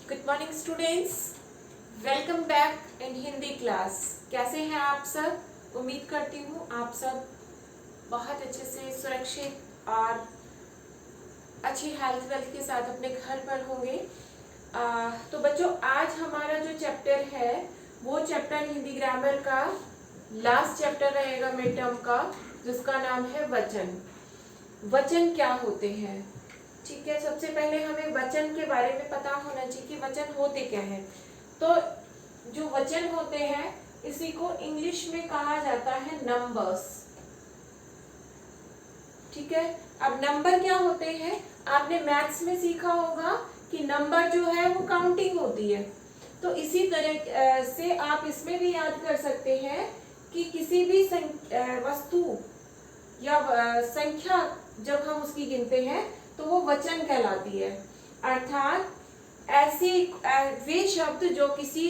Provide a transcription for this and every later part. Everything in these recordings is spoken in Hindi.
Good morning students, welcome back in Hindi class. कैसे हैं आप सब? उम्मीद करती हूँ आप सब बहुत अच्छे से सुरक्षित और अच्छी हेल्थ वेल्थ के साथ अपने घर पर होंगे। तो बच्चों, आज हमारा जो चैप्टर है वो चैप्टर हिंदी ग्रामर का लास्ट चैप्टर रहेगा मिड टर्म का, जिसका नाम है वचन। वचन क्या होते हैं? ठीक है, सबसे पहले हमें वचन के बारे में पता होना चाहिए कि वचन होते क्या है। तो जो वचन होते हैं इसी को इंग्लिश में कहा जाता है नंबर्स। ठीक है, अब नंबर क्या होते हैं? आपने मैथ्स में सीखा होगा कि नंबर जो है वो काउंटिंग होती है। तो इसी तरह से आप इसमें भी याद कर सकते हैं कि किसी भी वस्तु या संख्या जब हम उसकी गिनते हैं तो वो वचन कहलाती है। अर्थात ऐसी वे शब्द जो किसी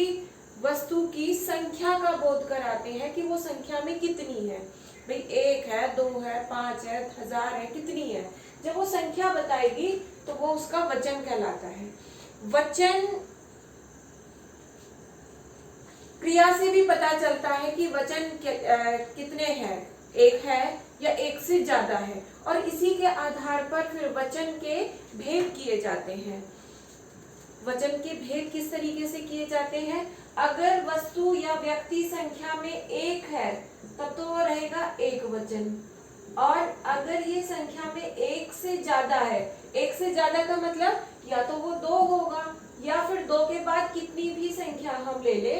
वस्तु की संख्या का बोध कराते हैं कि वो संख्या में कितनी है। भाई 1 है, 2 है, 5 है, 1000 है, कितनी है। जब वो संख्या बताएगी तो वो उसका वचन कहलाता है। वचन क्रिया से भी पता चलता है कि वचन कितने हैं, 1 है या 1 से ज्यादा है, और इसी के आधार पर फिर वचन के भेद किए जाते हैं। वचन के भेद किस तरीके से किए जाते हैं? अगर वस्तु या व्यक्ति संख्या में 1 है तब तो वो रहेगा एक वचन, और अगर ये संख्या में 1 से ज्यादा है, 1 से ज्यादा का मतलब या तो वो 2 होगा या फिर 2 के बाद कितनी भी संख्या हम ले ले,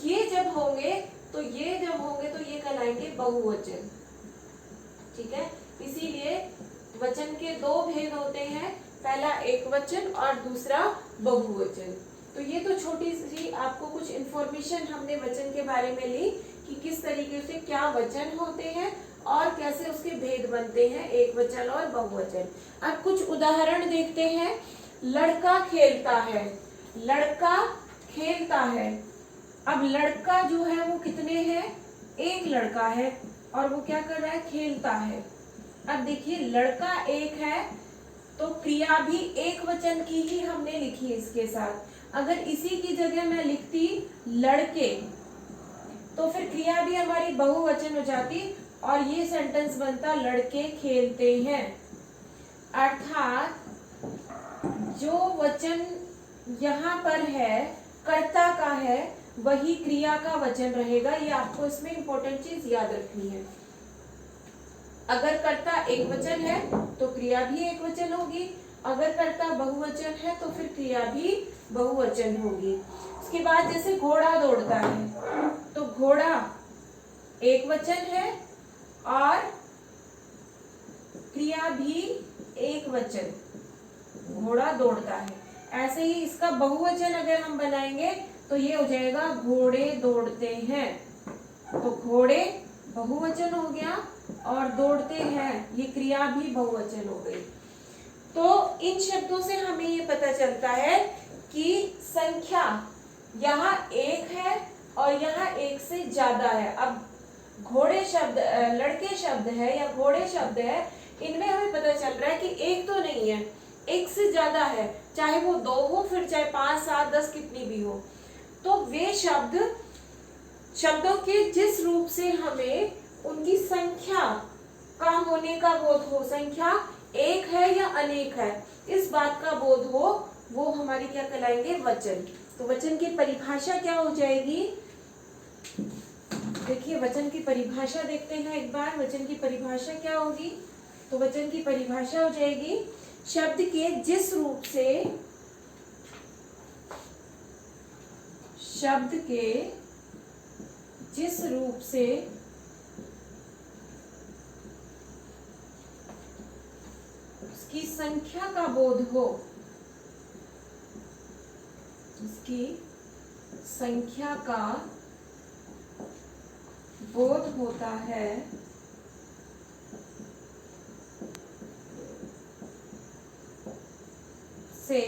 ये जब होंगे तो ये कहलाएंगे बहुवचन। ठीक है, इसीलिए वचन के 2 भेद होते हैं, पहला एक वचन और दूसरा बहुवचन। तो ये तो छोटी सी आपको कुछ इंफॉर्मेशन हमने वचन के बारे में ली कि किस तरीके से क्या वचन होते हैं और कैसे उसके भेद बनते हैं, एक वचन और बहुवचन। अब कुछ उदाहरण देखते हैं। लड़का खेलता है, लड़का खेलता है। अब लड़का जो है वो कितने हैं? एक लड़का है और वो क्या कर रहा है? खेलता है। अब देखिए, लड़का 1 है तो क्रिया भी एक वचन की ही हमने लिखी है इसके साथ। अगर इसी की जगह मैं लिखती लड़के तो फिर क्रिया भी हमारी बहुवचन हो जाती और ये सेंटेंस बनता लड़के खेलते हैं। अर्थात जो वचन यहाँ पर है कर्ता का है वही क्रिया का वचन रहेगा। ये आपको इसमें इंपॉर्टेंट चीज याद रखनी है। अगर कर्ता एक वचन है तो क्रिया भी एक वचन होगी, अगर कर्ता बहुवचन है तो फिर क्रिया भी बहुवचन होगी। उसके बाद जैसे घोड़ा दौड़ता है तो घोड़ा एक वचन है और क्रिया भी एक वचन, घोड़ा दौड़ता है। ऐसे ही इसका बहुवचन अगर हम बनाएंगे तो ये हो जाएगा घोड़े दौड़ते हैं। तो घोड़े बहुवचन हो गया और दौड़ते हैं ये क्रिया भी बहुवचन हो गई। तो इन शब्दों से हमें ये पता चलता है कि संख्या यहाँ 1 है और यहाँ 1 से ज्यादा है। अब घोड़े शब्द, लड़के शब्द है या घोड़े शब्द है, इनमें हमें पता चल रहा है कि 1 तो नहीं है, 1 से ज्यादा है, चाहे वो 2 हो फिर चाहे 5, 7, 10 कितनी भी हो। तो वे शब्दों के जिस रूप से हमें उनकी संख्या का होने का बोध हो, संख्या 1 है या अनेक है, इस बात का बोध हो, वो हमारी क्या कहलाएंगे? वचन। तो वचन की परिभाषा क्या हो जाएगी? देखिए, वचन की परिभाषा देखते हैं एक बार। वचन की परिभाषा क्या होगी? तो वचन की परिभाषा हो जाएगी शब्द के जिस रूप से उसकी संख्या का बोध हो, उसकी संख्या का बोध होता है, से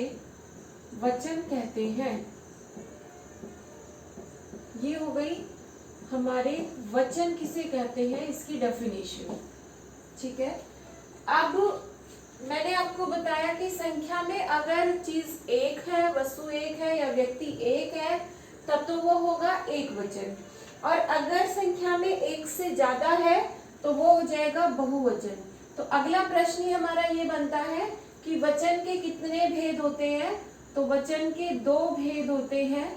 वचन कहते हैं। ये हो गई हमारे वचन किसे कहते हैं, इसकी डेफिनेशन। ठीक है, अब मैंने आपको आपको बताया कि संख्या में अगर चीज एक है, वस्तु एक है या व्यक्ति एक है, तब तो वो होगा एक वचन। और अगर संख्या में एक से ज्यादा है तो वो हो जाएगा बहुवचन। तो अगला प्रश्न ही हमारा ये बनता है कि वचन के कितने भेद होते हैं? तो वचन के दो भेद होते हैं।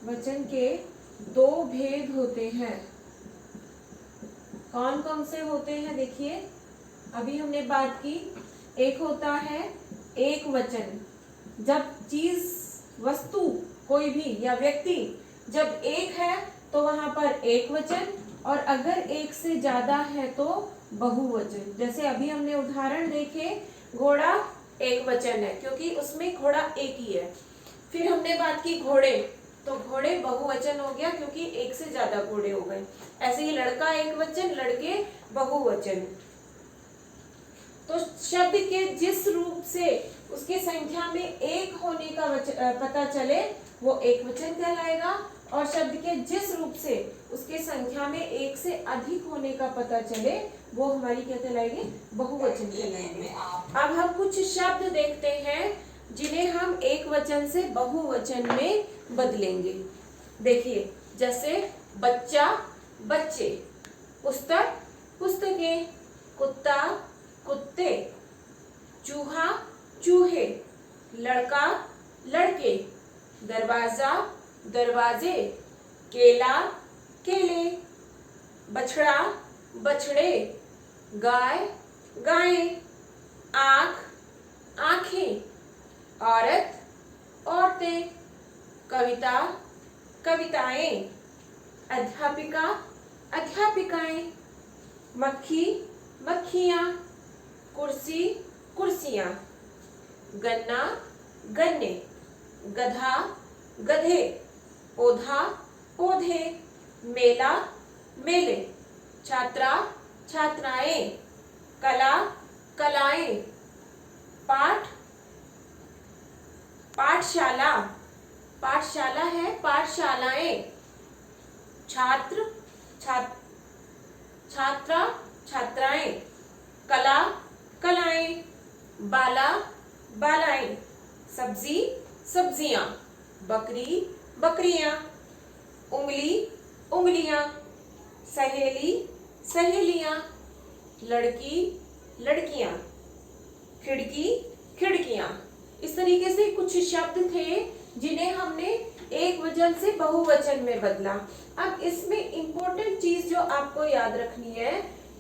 वचन के दो भेद होते हैं। कौन कौन से होते हैं? देखिए, अभी हमने बात की, एक होता है एक वचन, जब चीज, वस्तु, कोई भी या व्यक्ति जब एक है तो वहां पर एक वचन, और अगर एक से ज्यादा है तो बहुवचन। जैसे अभी हमने उदाहरण देखे, घोड़ा एक वचन है क्योंकि उसमें घोड़ा एक ही है। फिर हमने बात की घोड़े, तो घोड़े बहुवचन हो गया क्योंकि एक से ज्यादा घोड़े हो गए। ऐसे ही लड़का एक वचन, लड़के बहुवचन। तो शब्द के जिस रूप से उसकी संख्या में एक होने का पता चले वो एक वचन कहलाएगा, और शब्द के जिस रूप से उसके संख्या में एक से अधिक होने का पता चले वो हमारी क्या कहलाएगी? बहुवचन कहलाएंगे। अब हम कुछ शब्द देखते हैं जिन्हें हम एक वचन से बहुवचन में बदलेंगे। देखिए, जैसे बच्चा, बच्चे, पुस्तक, पुस्तकें, कुत्ता, कुत्ते, चूहा, चूहे, लड़का, लड़के, दरवाजा, दरवाजे, केला, केले, बछड़ा, बछड़े, गाय, गायें, आँख, आँखें, औरत, औरतें, कविता, कविताएं, अध्यापिका, अध्यापिकाएं, मक्खी, मक्खियाँ, कुर्सी, कुर्सियाँ, गन्ना, गन्ने, गधा, गधे, पौधा, पौधे, मेला, मेले, छात्रा, छात्राएं, कला, कलाएं, पाठ, पाठशाला, पाठशाला है, पाठशालाएं, छात्र, छात्रा, छात्राएं, कला, कलाएं, बाला, बालाएं, सब्जी, सब्जियां, बकरी, बकरियां, उंगली, उंगलियां, सहेली, सहेलियां, लड़की, लड़कियां, खिड़की, खिड़कियां। इस तरीके से कुछ शब्द थे जिन्हें हमने एक वचन से बहुवचन में बदला। अब इसमें इंपॉर्टेंट चीज जो आपको याद रखनी है,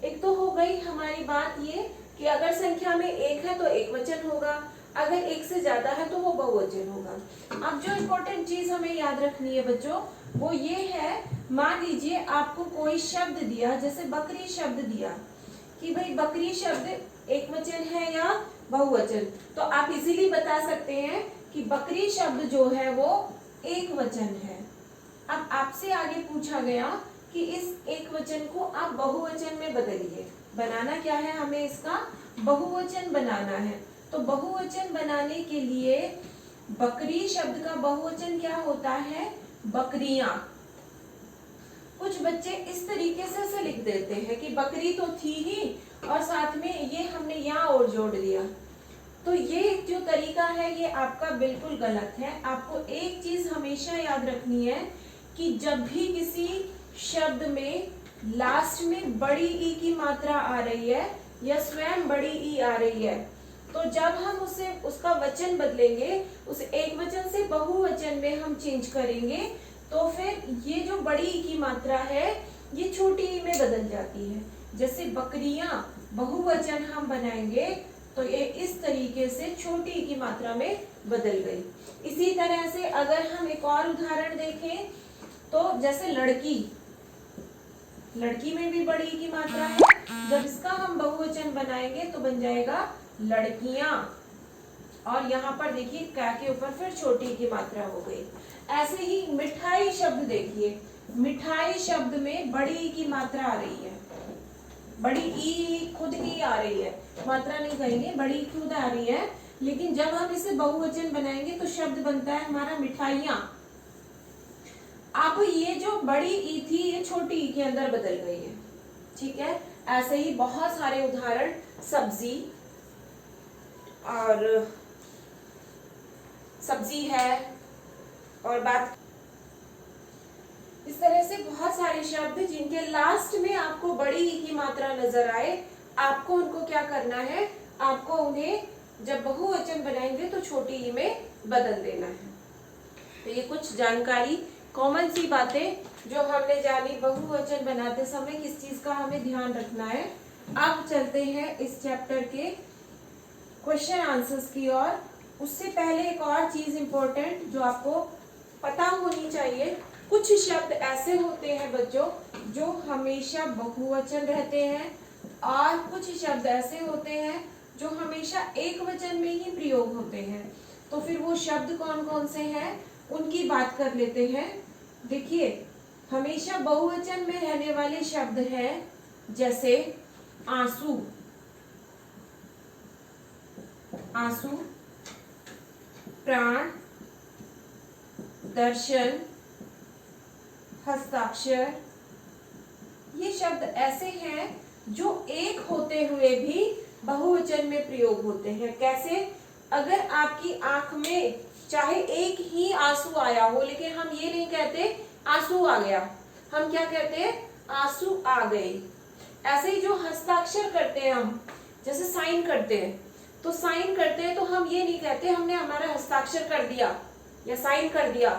एक तो हो गई हमारी बात ये कि अगर संख्या में एक है तो एक वचन होगा, अगर एक से ज्यादा है तो वो बहुवचन होगा। अब जो इम्पोर्टेंट चीज हमें याद रखनी है बच्चों, वो ये है, मान लीजिए आपको कोई शब्द दिया, जैसे बकरी शब्द दिया, कि भाई बकरी शब्द एक वचन है या बहुवचन, तो आप इजीली बता सकते हैं कि बकरी शब्द जो है वो एक वचन है। अब आपसे आगे पूछा गया कि इस एक वचन को आप बहुवचन में बदलिए। बनाना क्या है? हमें इसका बहुवचन बनाना है। तो बहुवचन बनाने के लिए बकरी शब्द का बहुवचन क्या होता है? बकरियां। कुछ बच्चे इस तरीके से ऐसे लिख देते हैं कि बकरी तो थी ही और साथ में ये हमने यहाँ और जोड़ दिया। तो ये जो तरीका है ये आपका बिल्कुल गलत है। आपको एक चीज हमेशा याद रखनी है कि जब भी किसी शब्द में लास्ट में बड़ी ई की मात्रा आ रही है या स्वयं बड़ी ई आ रही है, तो जब हम उसका वचन बदलेंगे, उस एक वचन से बहुवचन में हम चेंज करेंगे, तो फिर ये जो बड़ी ई की मात्रा है ये छोटी ई में बदल जाती है। जैसे बकरियां बहुवचन हम बनाएंगे तो ये इस तरीके से छोटी ई की मात्रा में बदल गई। इसी तरह से अगर हम एक और उदाहरण देखें तो जैसे लड़की, लड़की में भी बड़ी ई की मात्रा है, जब इसका हम बहुवचन बनाएंगे तो बन जाएगा लड़कियां, और यहाँ पर देखिए क्या के ऊपर फिर छोटी की मात्रा हो गई। ऐसे ही मिठाई शब्द देखिए, मिठाई शब्द में बड़ी ई की मात्रा आ रही है, बड़ी ई खुद की आ रही है, मात्रा नहीं कहेंगे, बड़ी खुद आ रही है, लेकिन जब हम इसे बहुवचन बनाएंगे तो शब्द बनता है हमारा मिठाइयां। अब ये जो बड़ी ई थी ये छोटी ई के अंदर बदल गई है, ठीक है। ऐसे ही बहुत सारे उदाहरण, सब्जी, और सब्जी है, और बात इस तरह से बहुत सारे शब्द जिनके लास्ट में आपको बड़ी ई की मात्रा नजर आए, आपको उनको क्या करना है, आपको उन्हें जब बहुवचन बनाएंगे तो छोटी ई में बदल देना है। तो ये कुछ जानकारी, कॉमन सी बातें जो हमने जानी बहुवचन बनाते समय किस चीज का हमें ध्यान रखना है। अब चलते हैं इस चैप्टर के क्वेश्चन आंसर्स की ओर। उससे पहले एक और चीज इंपॉर्टेंट जो आपको पता होनी चाहिए, कुछ शब्द ऐसे होते हैं बच्चों जो हमेशा बहुवचन रहते हैं, और कुछ शब्द ऐसे होते हैं जो हमेशा एक वचन में ही प्रयोग होते हैं। तो फिर वो शब्द कौन कौन से हैं उनकी बात कर लेते हैं। देखिए, हमेशा बहुवचन में रहने वाले शब्द हैं जैसे आंसू, आंसू, प्राण, दर्शन, हस्ताक्षर। ये शब्द ऐसे हैं जो एक होते हुए भी बहुवचन में प्रयोग होते हैं। कैसे? अगर आपकी आंख में चाहे एक ही आंसू आया हो, लेकिन हम ये नहीं कहते आंसू आ गया, हम क्या कहते हैं, आंसू आ गए। ऐसे ही जो हस्ताक्षर करते हैं हम, जैसे साइन करते हैं, तो साइन करते हैं तो हम ये नहीं कहते हमने हमारा हस्ताक्षर कर दिया या साइन कर दिया,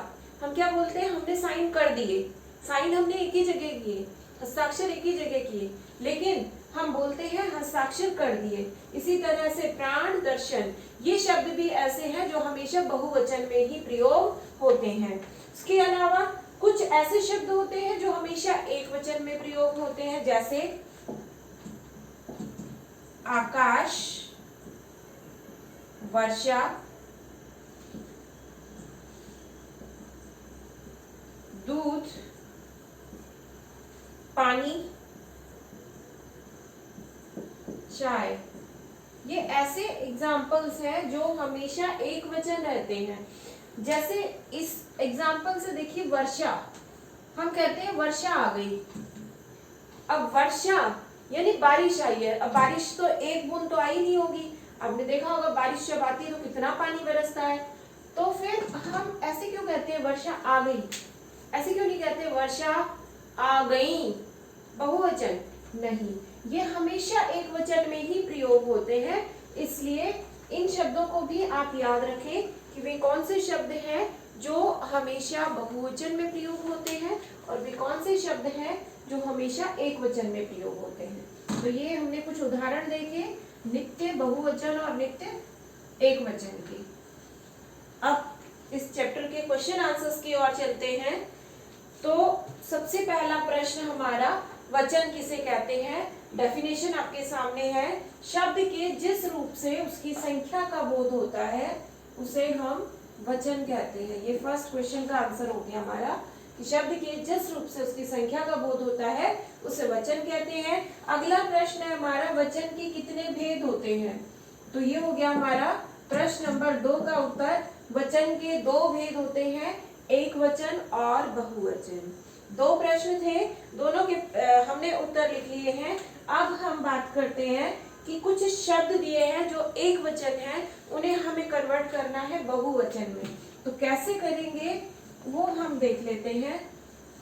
हम क्या बोलते हैं, हमने साइन कर दिए। साइन हमने एक ही जगह किए, हस्ताक्षर एक ही जगह किए, लेकिन हम बोलते हैं हस्ताक्षर कर दिए। इसी तरह से प्राण, दर्शन, ये शब्द भी ऐसे हैं जो हमेशा बहुवचन में ही प्रयोग होते हैं। इसके अलावा कुछ ऐसे शब्द होते हैं जो हमेशा एक वचन में प्रयोग होते हैं, जैसे आकाश, वर्षा, दूध, पानी, चाय। ये ऐसे एग्जाम्पल्स हैं जो हमेशा एक वचन रहते हैं। जैसे इस एग्जाम्पल से देखिए, वर्षा, हम कहते हैं वर्षा आ गई। अब वर्षा यानी बारिश आई है। अब बारिश तो एक बूंद तो आई नहीं होगी, आपने देखा होगा बारिश जब आती है तो कितना पानी बरसता है। तो फिर हम ऐसे क्यों कहते हैं वर्षा आ गई, ऐसे क्यों नहीं कहते वर्षा आ गई, बहुवचन नहीं, ये हमेशा एक वचन में ही प्रयोग होते हैं। इसलिए इन शब्दों को भी आप याद रखें कि वे कौन से शब्द हैं जो हमेशा बहुवचन में प्रयोग होते हैं और वे कौन से शब्द हैं जो हमेशा एक वचन में प्रयोग होते हैं। तो ये हमने कुछ उदाहरण देखे नित्य बहुवचन और नित्य एक वचन के। अब इस चैप्टर के क्वेश्चन आंसर्स की ओर चलते हैं। तो सबसे पहला प्रश्न हमारा, वचन किसे कहते हैं? डेफिनेशन आपके सामने है। शब्द के जिस रूप से उसकी संख्या का बोध होता है उसे हम वचन कहते हैं। ये फर्स्ट क्वेश्चन का आंसर हो गया हमारा कि शब्द के जिस रूप से उसकी संख्या का बोध होता है उसे वचन कहते हैं। अगला प्रश्न है हमारा, वचन के कितने भेद होते हैं? तो ये हो गया हमारा प्रश्न नंबर 2 का उत्तर। वचन के 2 भेद होते हैं, एक वचन और बहुवचन। 2 प्रश्न थे, दोनों के हमने उत्तर लिख लिए हैं। अब हम बात करते हैं कि कुछ शब्द दिए हैं जो एक वचन है, उन्हें हमें कन्वर्ट करना है बहुवचन में। तो कैसे करेंगे वो हम देख लेते हैं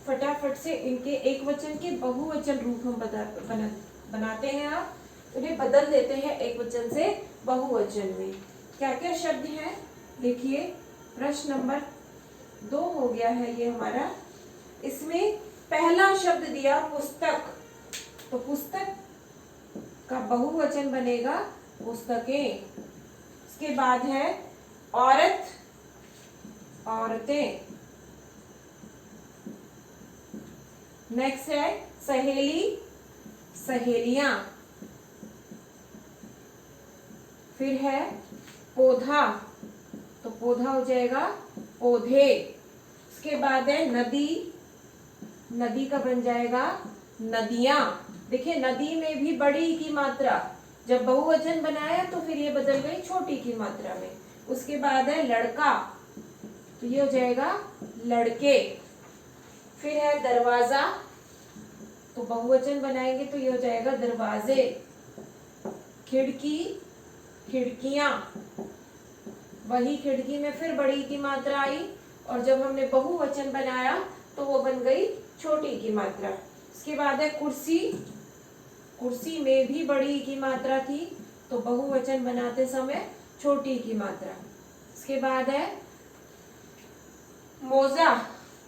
फटाफट से। इनके एक वचन के बहुवचन रूप हम बनाते हैं। आप उन्हें बदल देते हैं एक वचन से बहुवचन में। क्या क्या शब्द हैं देखिए। प्रश्न नंबर 2 हो गया है ये हमारा। इसमें पहला शब्द दिया पुस्तक, तो पुस्तक का बहुवचन बनेगा पुस्तकें। इसके बाद है औरत, औरतें। नेक्स्ट है सहेली, सहेलियां। फिर है पौधा, तो पौधा हो जाएगा पौधे। इसके बाद है नदी, नदी का बन जाएगा नदियां। देखिए नदी में भी बड़ी की मात्रा, जब बहुवचन बनाया तो फिर ये बदल गई छोटी की मात्रा में। उसके बाद है लड़का, तो ये हो जाएगा लड़के। फिर है दरवाजा, तो बहुवचन बनाएंगे तो ये हो जाएगा दरवाजे। खिड़की, खिड़कियां, वही खिड़की में फिर बड़ी की मात्रा आई, और जब हमने बहुवचन बनाया तो वो बन गई छोटी की मात्रा। इसके बाद है कुर्सी, कुर्सी में भी बड़ी की मात्रा थी तो बहुवचन बनाते समय छोटी की मात्रा। इसके बाद है मोजा,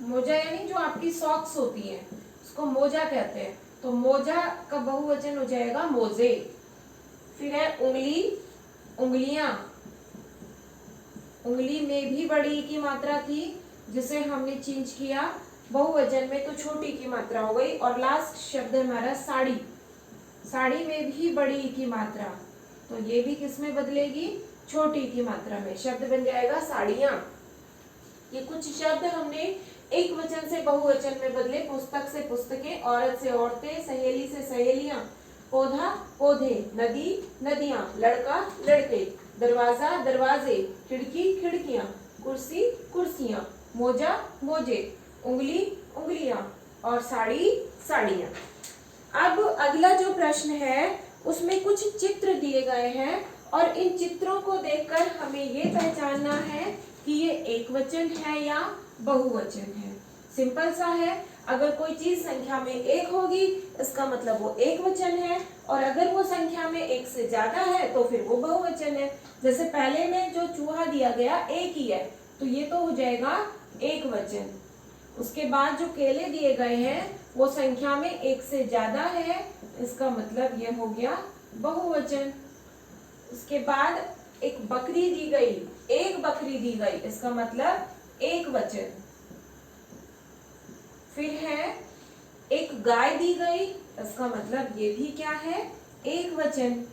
मोजा यानी जो आपकी सॉक्स होती है उसको मोजा कहते हैं, तो मोजा का बहुवचन हो जाएगा मोजे। फिर है उंगली, उंगलियां, उंगली में भी बड़ी की मात्रा थी जिसे हमने चेंज किया बहुवचन में तो छोटी की मात्रा हो गई। और लास्ट शब्द हमारा साड़ी, साड़ी में भी बड़ी की मात्रा, तो ये भी किस में बदलेगी, छोटी की मात्रा में, शब्द बन जाएगा साड़ियां। ये कुछ शब्द हमने एक वचन से बहुवचन में बदले, पुस्तक से पुस्तकें, औरत से औरतें, सहेली से सहेलियां, पौधा पौधे, नदी नदियां, लड़का लड़के, दरवाजा दरवाजे, खिड़की खिड़कियां, कुर्सी कुर्सियां, मोजा मोजे, उंगली उंगलियां और साड़ी साड़ियां। अब अगला जो प्रश्न है उसमें कुछ चित्र दिए गए हैं और इन चित्रों को देखकर हमें ये पहचानना है कि ये एक वचन है या बहुवचन है। सिंपल सा है, अगर कोई चीज संख्या में एक होगी इसका मतलब वो एक वचन है, और अगर वो संख्या में एक से ज्यादा है तो फिर वो बहुवचन है। जैसे पहले में जो चूहा दिया गया एक ही है तो ये तो हो जाएगा एक वचन। उसके बाद जो केले दिए गए हैं वो संख्या में एक से ज्यादा है, इसका मतलब ये हो गया बहुवचन। उसके बाद एक बकरी दी गई, एक बकरी दी गई, इसका मतलब एक वचन। फिर है एक गाय दी गई, इसका मतलब ये भी क्या है, एक वचन।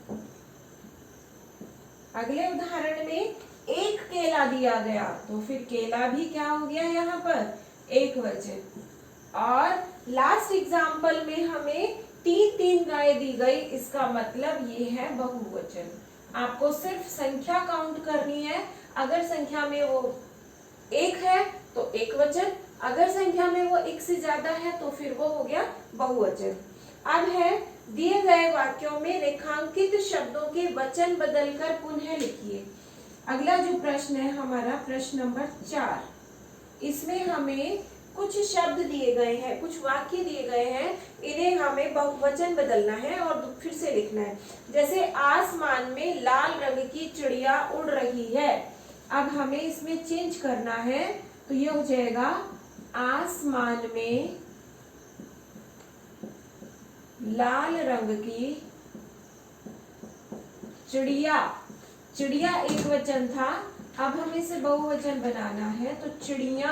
अगले उदाहरण में एक केला दिया गया तो फिर केला भी क्या हो गया यहाँ पर, एक वचन। और लास्ट एग्जाम्पल में हमें तीन तीन गाय दी गई, इसका मतलब ये है बहुवचन। आपको सिर्फ संख्या काउंट करनी है, अगर संख्या में वो एक है तो एक वचन, अगर संख्या में वो एक से ज्यादा है तो फिर वो हो गया बहुवचन। अब है दिए गए वाक्यों में रेखांकित शब्दों के वचन बदलकर पुनः लिखिए। अगला जो प्रश्न है हमारा प्रश्न नंबर 4, इसमें हमें कुछ शब्द दिए गए हैं, कुछ वाक्य दिए गए हैं, इन्हें हमें बहुवचन बदलना है और फिर से लिखना है। जैसे आसमान में लाल रंग की चिड़िया उड़ रही है, अब हमें इसमें चेंज करना है तो ये हो जाएगा आसमान में लाल रंग की चिड़िया, चिड़िया एक वचन था, अब हमें इसे बहुवचन बनाना है तो चिड़िया,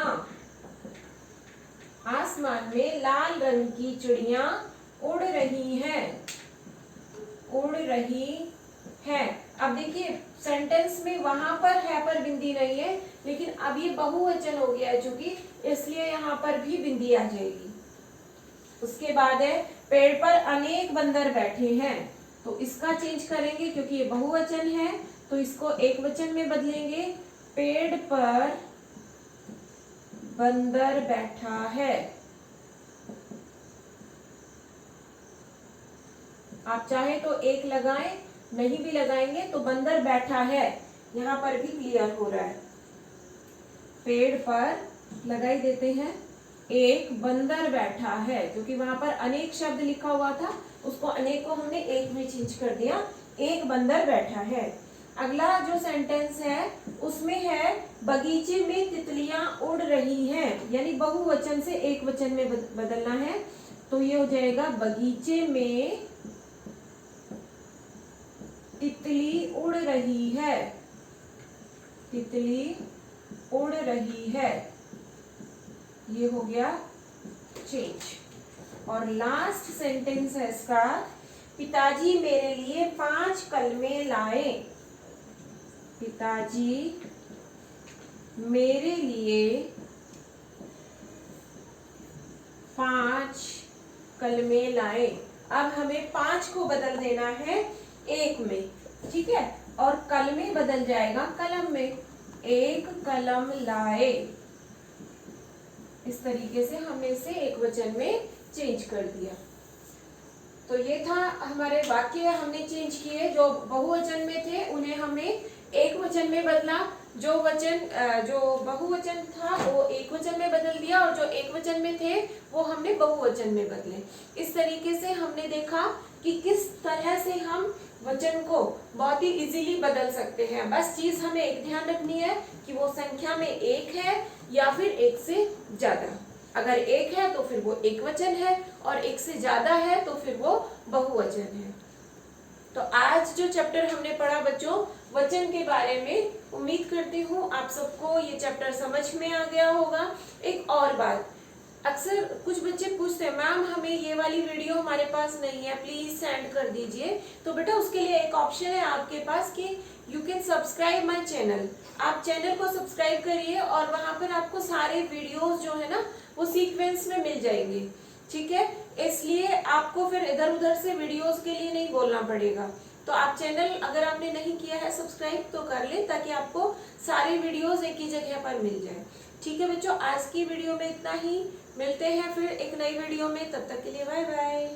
आसमान में लाल रंग की चिड़िया उड़ रही हैं, उड़ रही है। अब देखिए सेंटेंस में वहां पर है पर बिंदी नहीं है, लेकिन अब ये बहुवचन हो गया है चूंकि, इसलिए यहाँ पर भी बिंदी आ जाएगी। उसके बाद है पेड़ पर अनेक बंदर बैठे हैं, तो इसका चेंज करेंगे क्योंकि ये बहुवचन है तो इसको एक वचन में बदलेंगे, पेड़ पर बंदर बैठा है। आप चाहे तो एक लगाएं, नहीं भी लगाएंगे तो बंदर बैठा है यहाँ पर भी क्लियर हो रहा है। पेड़ पर लगाई देते हैं, एक बंदर बैठा है, क्योंकि वहां पर अनेक शब्द लिखा हुआ था उसको अनेक को हमने एक में चेंज कर दिया, एक बंदर बैठा है। अगला जो सेंटेंस है उसमें है बगीचे में तितलियां उड़ रही हैं, यानी बहुवचन से एक वचन में बदलना है तो ये हो जाएगा बगीचे में तितली उड़ रही है, तितली उड़ रही है, ये हो गया चेंज। और लास्ट सेंटेंस है इसका, पिताजी मेरे लिए 5 कलमे लाए, पिताजी मेरे लिए 5 कलमे लाए। अब हमें 5 को बदल देना है एक में, ठीक है, और कलमे बदल जाएगा कलम में, एक कलम लाए। इस तरीके से हमने इसे एक वचन में चेंज कर दिया। तो ये था हमारे वाक्य, हमने चेंज किए। जो बहुवचन में थे उन्हें हमने एक वचन में बदला, जो बहुवचन था वो एक वचन में बदल दिया, और जो एक वचन में थे वो हमने बहुवचन में बदले। इस तरीके से हमने देखा कि किस तरह से हम वचन को बहुत ही इजीली बदल सकते हैं। बस चीज हमें एक ध्यान रखनी है कि वो संख्या में एक है या फिर एक से ज्यादा। अगर एक है तो फिर वो एक वचन है, और एक से ज्यादा है तो फिर वो बहुवचन है। तो आज जो चैप्टर हमने पढ़ा बच्चों वचन के बारे में, उम्मीद करती हूँ आप सबको ये चैप्टर समझ में आ गया होगा। एक और बात, अक्सर कुछ बच्चे पूछते हैं मैम हमें ये वाली वीडियो हमारे पास नहीं है, प्लीज सेंड कर दीजिए। तो बेटा उसके लिए एक ऑप्शन है आपके पास कि you can subscribe my channel. आप चैनल को सब्सक्राइब करिए और वहां पर आपको सारे वीडियोस जो है ना वो सीक्वेंस में मिल जाएंगे, ठीक है। इसलिए आपको फिर इधर उधर से वीडियोस के लिए नहीं बोलना पड़ेगा। तो आप चैनल अगर आपने नहीं किया है सब्सक्राइब तो कर ले, ताकि आपको सारे वीडियोस एक ही जगह पर मिल जाए। ठीक है बच्चों, आज की वीडियो में इतना ही। मिलते हैं फिर एक नई वीडियो में, तब तक के लिए बाय बाय।